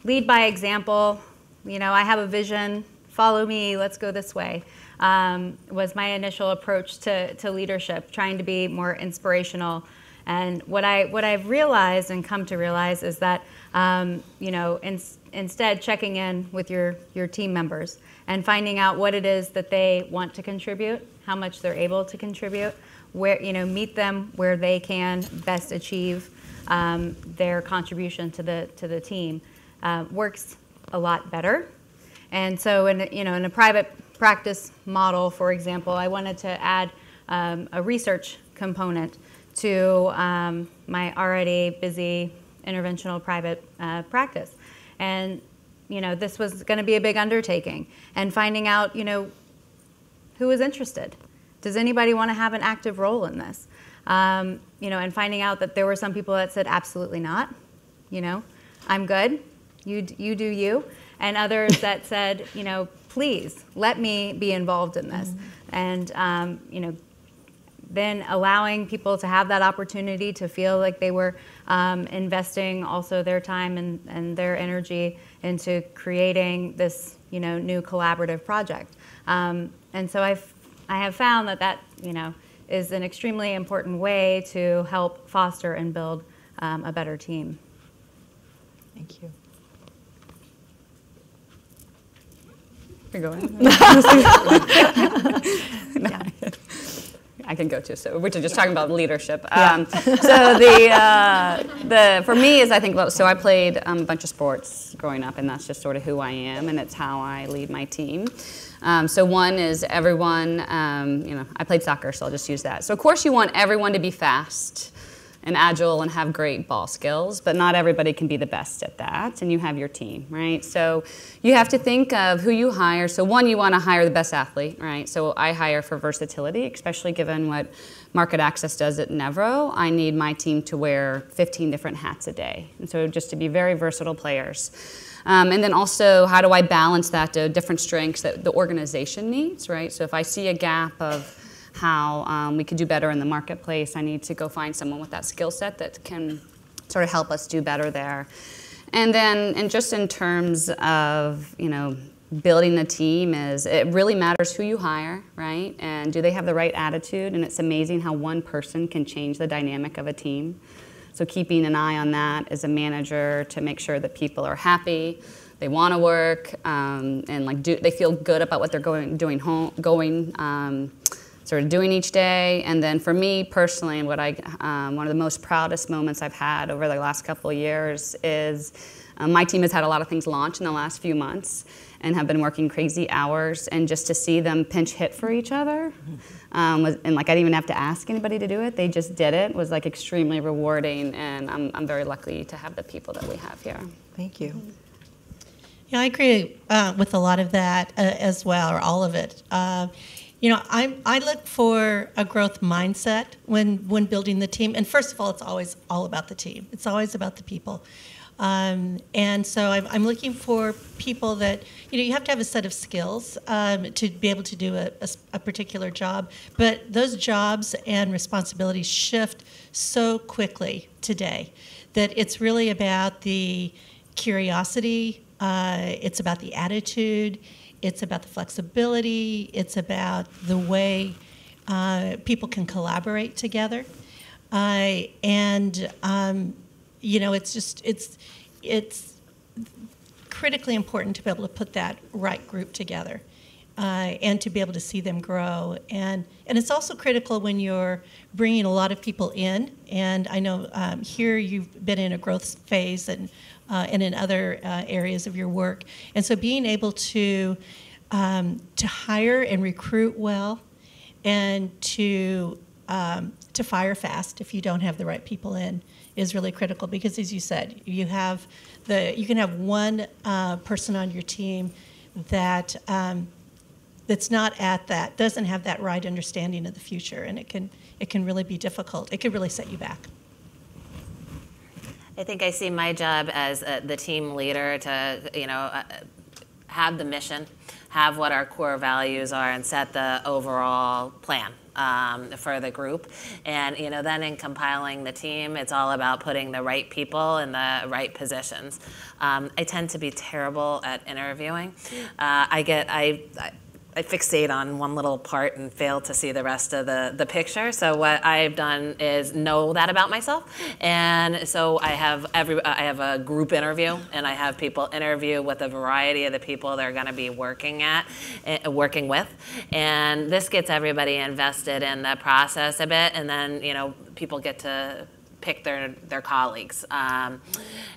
lead by example. I have a vision, follow me, let's go this way. Was my initial approach to leadership, trying to be more inspirational. And what I've realized and come to realize is that instead checking in with your team members and finding out what it is that they want to contribute, how much they're able to contribute, where meet them where they can best achieve their contribution to the team works a lot better. And so in a private practice model, for example, I wanted to add a research component to my already busy interventional private practice. And this was going to be a big undertaking, and finding out who is interested. Does anybody want to have an active role in this? And finding out that there were some people that said absolutely not. I'm good. You do you. And others that said, please let me be involved in this. And then allowing people to have that opportunity to feel like they were investing also their time and their energy into creating this new collaborative project. And so I have found that is an extremely important way to help foster and build a better team. Thank you. You're going. Yeah. I can go too. So we're just talking about leadership. Yeah. So the for me is I think about, so I played a bunch of sports growing up, and that's just sort of who I am, and it's how I lead my team. So one is everyone. I played soccer, so I'll just use that. So of course you want everyone to be fast and agile and have great ball skills, but not everybody can be the best at that, and you have your team, right? So you have to think of who you hire. So one, you want to hire the best athlete, right? So I hire for versatility, especially given what market access does at Nevro. I need my team to wear 15 different hats a day, and so just to be very versatile players. And then also, how do I balance that to different strengths that the organization needs, right? So if I see a gap of how we could do better in the marketplace, I need to go find someone with that skill set that can sort of help us do better there. And then, and just in terms of, building the team, it really matters who you hire, right? And do they have the right attitude? And it's amazing how one person can change the dynamic of a team. So keeping an eye on that as a manager to make sure that people are happy, they want to work, and they feel good about what they're doing each day. And then for me personally, and one of the most proudest moments I've had over the last couple of years is my team has had a lot of things launch in the last few months and have been working crazy hours, and just to see them pinch hit for each other, and I didn't even have to ask anybody to do it, they just did it, was extremely rewarding, and I'm very lucky to have the people that we have here. Thank you. Yeah, I agree with a lot of that as well, or all of it. I look for a growth mindset when building the team. And first of all, it's always all about the team. It's always about the people. And so I'm looking for people that, you have to have a set of skills to be able to do a particular job. But those jobs and responsibilities shift so quickly today that it's really about the curiosity, it's about the attitude, it's about the flexibility, it's about the way people can collaborate together. It's critically important to be able to put that right group together and to be able to see them grow. And it's also critical when you're bringing a lot of people in. And I know here you've been in a growth phase and in other areas of your work. And so being able to hire and recruit well and to to fire fast if you don't have the right people in is really critical, because as you said, you can have one person on your team that that's not doesn't have that right understanding of the future, and it can really be difficult. It could really set you back. I think I see my job as the team leader to, have the mission, have what our core values are, and set the overall plan for the group. And, then in compiling the team, it's all about putting the right people in the right positions. I tend to be terrible at interviewing. I fixate on one little part and fail to see the rest of the picture. So what I've done is know that about myself, and so I have a group interview, and I have people interview with a variety of the people they're going to be working with, and this gets everybody invested in the process a bit, and then people get to pick their colleagues. And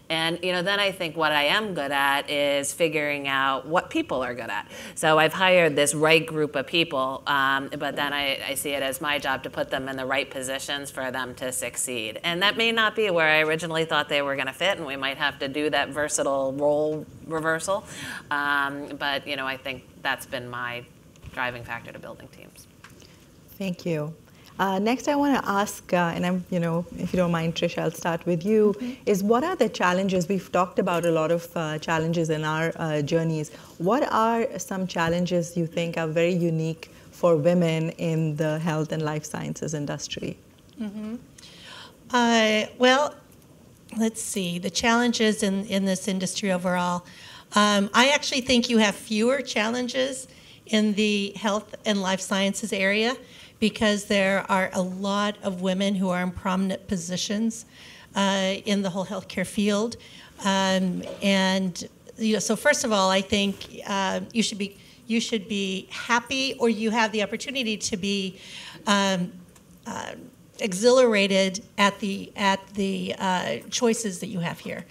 then I think what I am good at is figuring out what people are good at. So I've hired this right group of people, but then I see it as my job to put them in the right positions for them to succeed. And that may not be where I originally thought they were going to fit, and we might have to do that versatile role reversal. But I think that's been my driving factor to building teams. Thank you. Next, I want to ask, and if you don't mind, Trish, I'll start with you, is what are the challenges? We've talked about a lot of challenges in our journeys. What are some challenges you think are very unique for women in the health and life sciences industry? Well, let's see. The challenges in this industry overall. I actually think you have fewer challenges in the health and life sciences area, because there are a lot of women who are in prominent positions in the whole healthcare field. So first of all, I think you should be happy, or you have the opportunity to be exhilarated at the choices that you have here.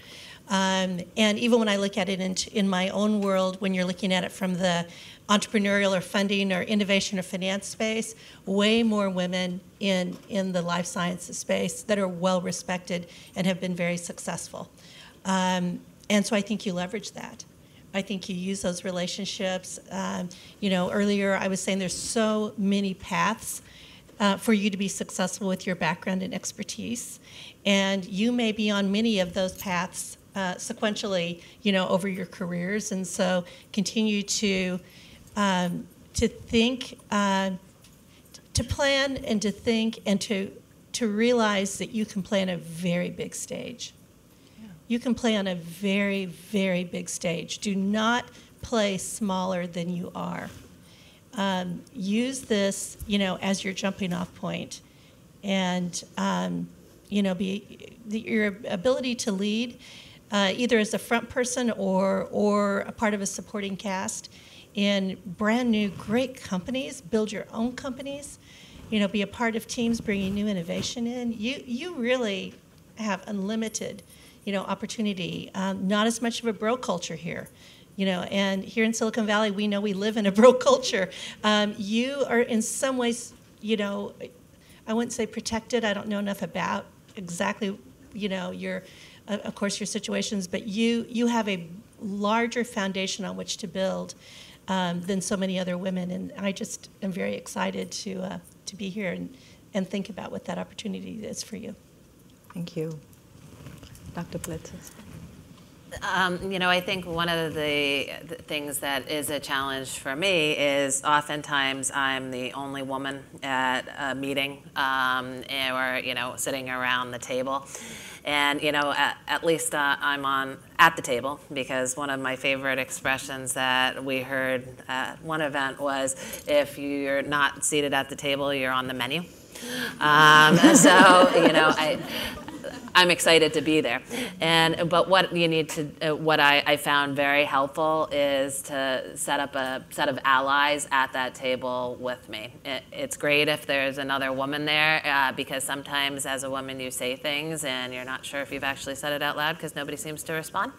And even when I look at it in my own world, when you're looking at it from the entrepreneurial or funding or innovation or finance space, way more women in the life sciences space that are well respected and have been very successful. And so I think you leverage that. I think you use those relationships. Earlier I was saying there's so many paths for you to be successful with your background and expertise. And you may be on many of those paths sequentially, over your careers. And so continue to think, to plan and to think and to realize that you can play on a very big stage. Yeah. You can play on a very, very big stage. Do not play smaller than you are. Use this, as your jumping off point, and your ability to lead, either as a front person or a part of a supporting cast in brand new great companies. Build your own companies, be a part of teams bringing new innovation in. You really have unlimited, opportunity. Not as much of a bro culture here, and here in Silicon Valley, we know we live in a bro culture. You are in some ways, I wouldn't say protected. I don't know enough about exactly, your situations, but you have a larger foundation on which to build than so many other women, and I just am very excited to be here and think about what that opportunity is for you. Thank you. Dr. Plitzis. I think one of the things that is a challenge for me is oftentimes I'm the only woman at a meeting or, sitting around the table. And, at least I'm at the table, because one of my favorite expressions that we heard at one event was, if you're not seated at the table, you're on the menu. I'm excited to be there. But what you need to, what I found very helpful is to set up a set of allies at that table with me. It's great if there's another woman there, because sometimes as a woman you say things and you're not sure if you've actually said it out loud because nobody seems to respond.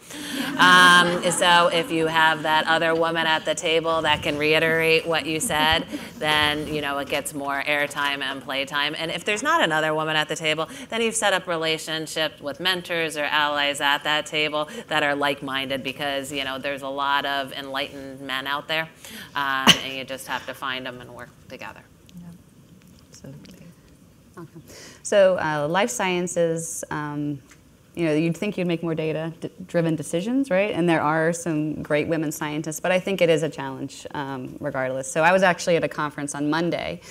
So if you have that other woman at the table that can reiterate what you said, then it gets more airtime and playtime. And if there's not another woman at the table, then you've set up relationships with mentors or allies at that table that are like-minded, because there's a lot of enlightened men out there, and you just have to find them and work together. Yeah, absolutely. Okay. So life sciences, you'd think you'd make more data-driven decisions, right? And there are some great women scientists, but I think it is a challenge regardless. So I was actually at a conference on Monday,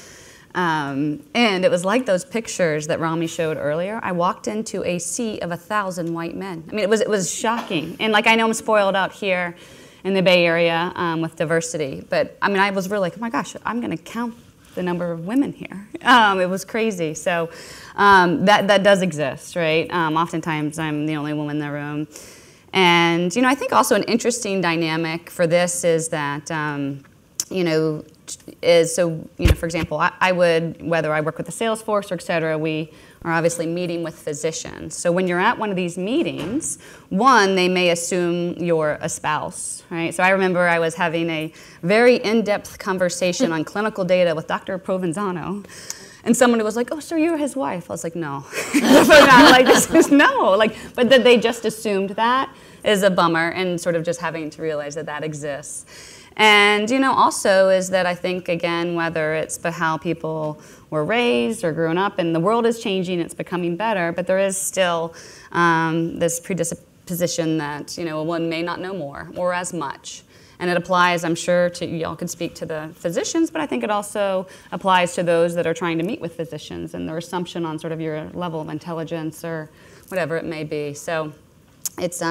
and it was like those pictures that Rami showed earlier. I walked into a sea of 1,000 white men. I mean, it was shocking. And I know I'm spoiled out here in the Bay Area with diversity, but I mean, I was really like, oh my gosh, I'm going to count the number of women here. It was crazy. So that does exist, right? Oftentimes I'm the only woman in the room. And, I think also an interesting dynamic for this is that, for example, I would, whether I work with the sales force or et cetera, we are obviously meeting with physicians. So when you're at one of these meetings, one, they may assume you're a spouse, right? So I remember I was having a very in-depth conversation on clinical data with Dr. Provenzano, and someone was like, oh, so you're his wife? I was like, no. But that they just assumed that is a bummer, and sort of just having to realize that exists. And, also is that I think, again, whether it's how people were raised or grown up, and the world is changing, it's becoming better, but there is still this predisposition that, one may not know more or as much. And it applies, I'm sure, to, y'all could speak to the physicians, but I think it also applies to those that are trying to meet with physicians and their assumption on sort of your level of intelligence or whatever it may be. So it's,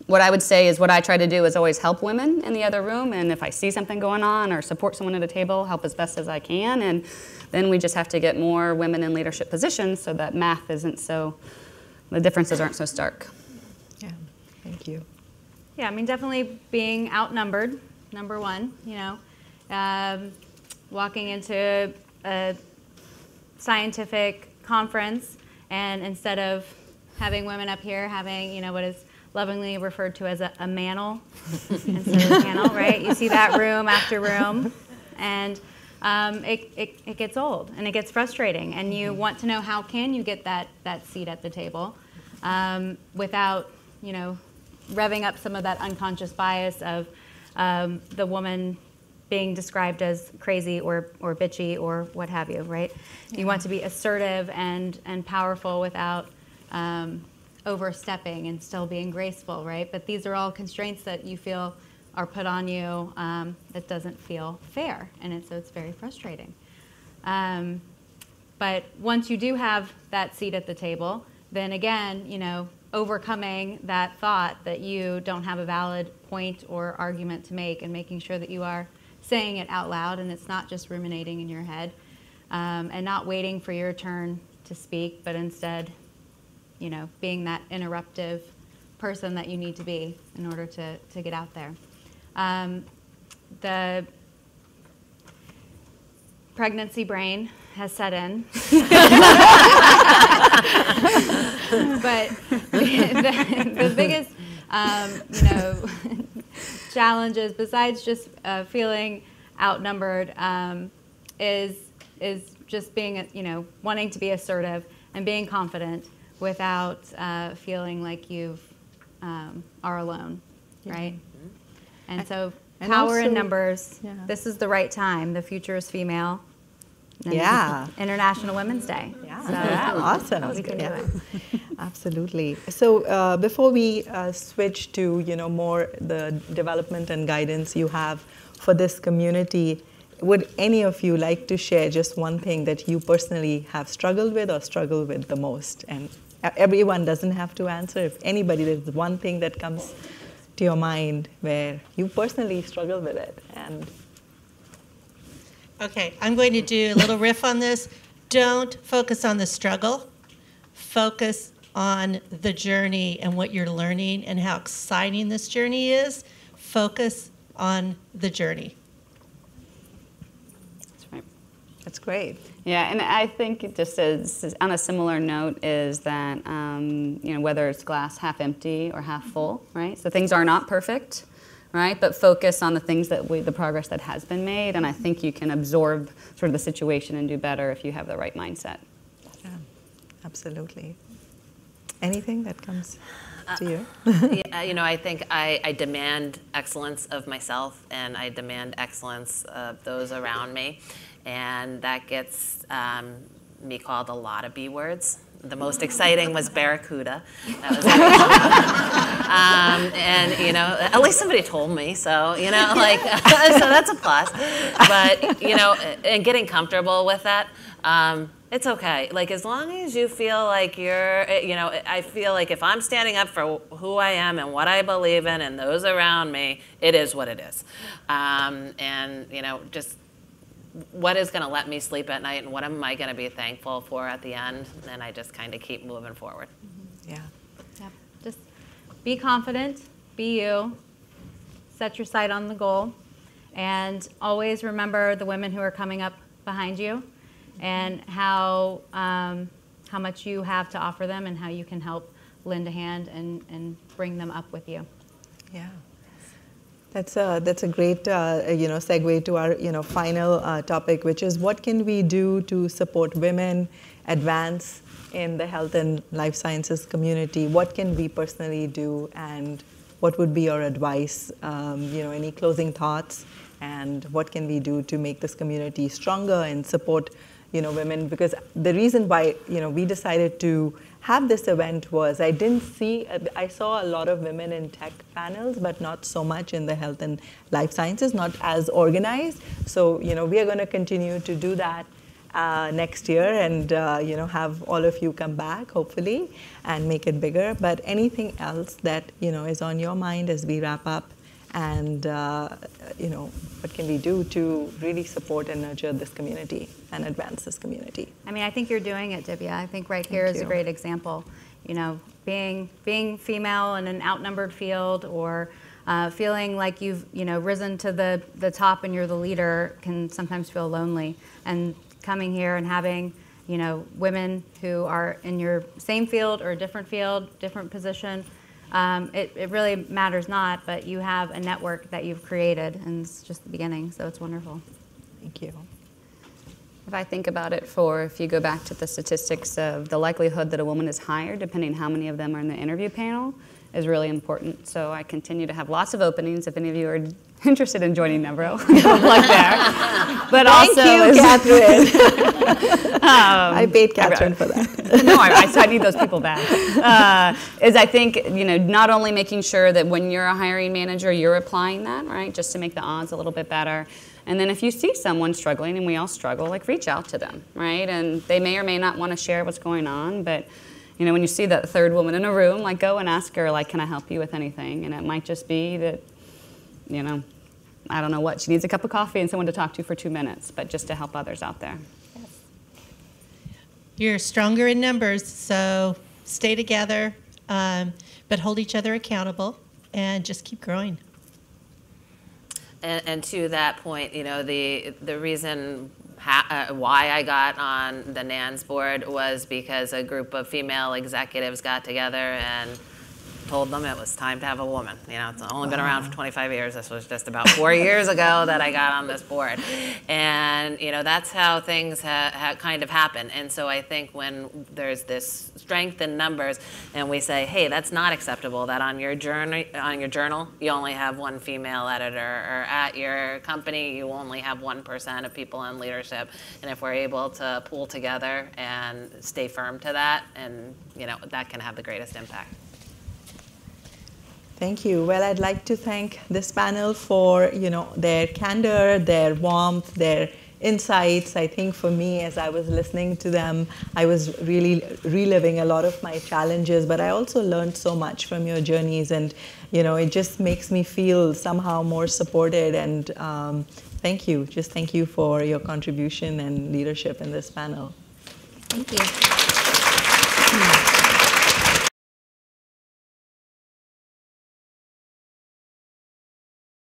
what I would say is what I try to do is always help women in the other room, and if I see something going on or support someone at a table, help as best as I can, and then we just have to get more women in leadership positions so that math isn't so, the differences aren't so stark. Yeah, thank you. Yeah, I mean, definitely being outnumbered, number one, walking into a scientific conference, and instead of having women up here, having, what is lovingly referred to as a mantle instead of a panel, right? You see that room after room, and it gets old and it gets frustrating, and you want to know how can you get that seat at the table without, revving up some of that unconscious bias of the woman being described as crazy or bitchy or what have you, right? Yeah. You want to be assertive and powerful without overstepping and still being graceful, right? But these are all constraints that you feel are put on you that doesn't feel fair, and so it's very frustrating. But once you do have that seat at the table, then again, overcoming that thought that you don't have a valid point or argument to make, and making sure that you are saying it out loud and it's not just ruminating in your head, and not waiting for your turn to speak, but instead being that interruptive person that you need to be in order to get out there. The pregnancy brain has set in. But the biggest, challenges, besides just feeling outnumbered, is just being, wanting to be assertive and being confident without feeling like you are alone, right? Mm-hmm. And so power also, in numbers. Yeah. This is the right time. The future is female. Yeah. International Women's Day. Yeah. So Yeah. Awesome. we can do it. Absolutely. So before we switch to more the development and guidance you have for this community, would any of you like to share just one thing that you personally have struggled with or struggle with the most? And everyone doesn't have to answer. If anybody, there's one thing that comes to your mind where you personally struggle with it. And okay, I'm going to do a little riff on this. Don't focus on the struggle. Focus on the journey and what you're learning and how exciting this journey is, focus on the journey. That's right. That's great. Yeah, and I think it just is, on a similar note, is that whether it's glass half empty or half full, right? So things are not perfect, right? But focus on the things the progress that has been made, and I think you can absorb sort of the situation and do better if you have the right mindset. Yeah, absolutely. Anything that comes to you? Yeah, I think I demand excellence of myself, and I demand excellence of those around me. And that gets me called a lot of B words. The most exciting was barracuda. That was and at least somebody told me, so so that's a plus. But and getting comfortable with that, it's okay. Like, as long as you feel like you're, I feel like if I'm standing up for who I am and what I believe in, and those around me, it is what it is. Just what is going to let me sleep at night, and what am I going to be thankful for at the end, and I just kind of keep moving forward. Yeah. Yep. Just be confident, be you, set your sight on the goal, and always remember the women who are coming up behind you and how much you have to offer them and how you can help lend a hand and bring them up with you. Yeah. That's a great segue to our final topic, which is what can we do to support women advance in the health and life sciences community? What can we personally do, and what would be your advice? Any closing thoughts, and what can we do to make this community stronger and support women? Because the reason why we decided to have this event was I saw a lot of women in tech panels, but not so much in the health and life sciences, not as organized. So we are going to continue to do that next year, and have all of you come back hopefully and make it bigger. But anything else that is on your mind as we wrap up, and what can we do to really support and nurture this community and advance this community? I mean, I think you're doing it, Divya. I think right here is a great example. Being female in an outnumbered field, or feeling like you've risen to the top and you're the leader, can sometimes feel lonely. And coming here and having women who are in your same field or a different field, different position, it really matters not, but you have a network that you've created, and it's just the beginning, so it's wonderful. Thank you. If I think about it, if you go back to the statistics of the likelihood that a woman is hired, depending how many of them are in the interview panel, is really important. So I continue to have lots of openings. If any of you are interested in joining Nevro, plug there. But Thank you, Catherine. I paid I Catherine for that. No, I need those people back. Is I think not only making sure that when you're a hiring manager, you're applying that, right, just to make the odds a little bit better. And then if you see someone struggling, and we all struggle, reach out to them, right? And they may or may not want to share what's going on, but when you see that third woman in a room, go and ask her, can I help you with anything? And it might just be that, I don't know what, she needs a cup of coffee and someone to talk to for 2 minutes, but just to help others out there. Yes. You're stronger in numbers, so stay together, but hold each other accountable and just keep growing. And to that point, the reason why I got on the NANS board was because a group of female executives got together and told them it was time to have a woman. It's only been around for 25 years. This was just about 4 years ago that I got on this board. And, that's how things kind of happen. And so I think when there's this strength in numbers and we say, hey, that's not acceptable, that on your journal, you only have one female editor, or at your company, you only have 1% of people in leadership. And if we're able to pull together and stay firm to that, and, that can have the greatest impact. Thank you. Well, I'd like to thank this panel for, their candor, their warmth, their insights. I think for me, as I was listening to them, I was really reliving a lot of my challenges, but I also learned so much from your journeys, and, it just makes me feel somehow more supported, and thank you. Just thank you for your contribution and leadership in this panel. Thank you.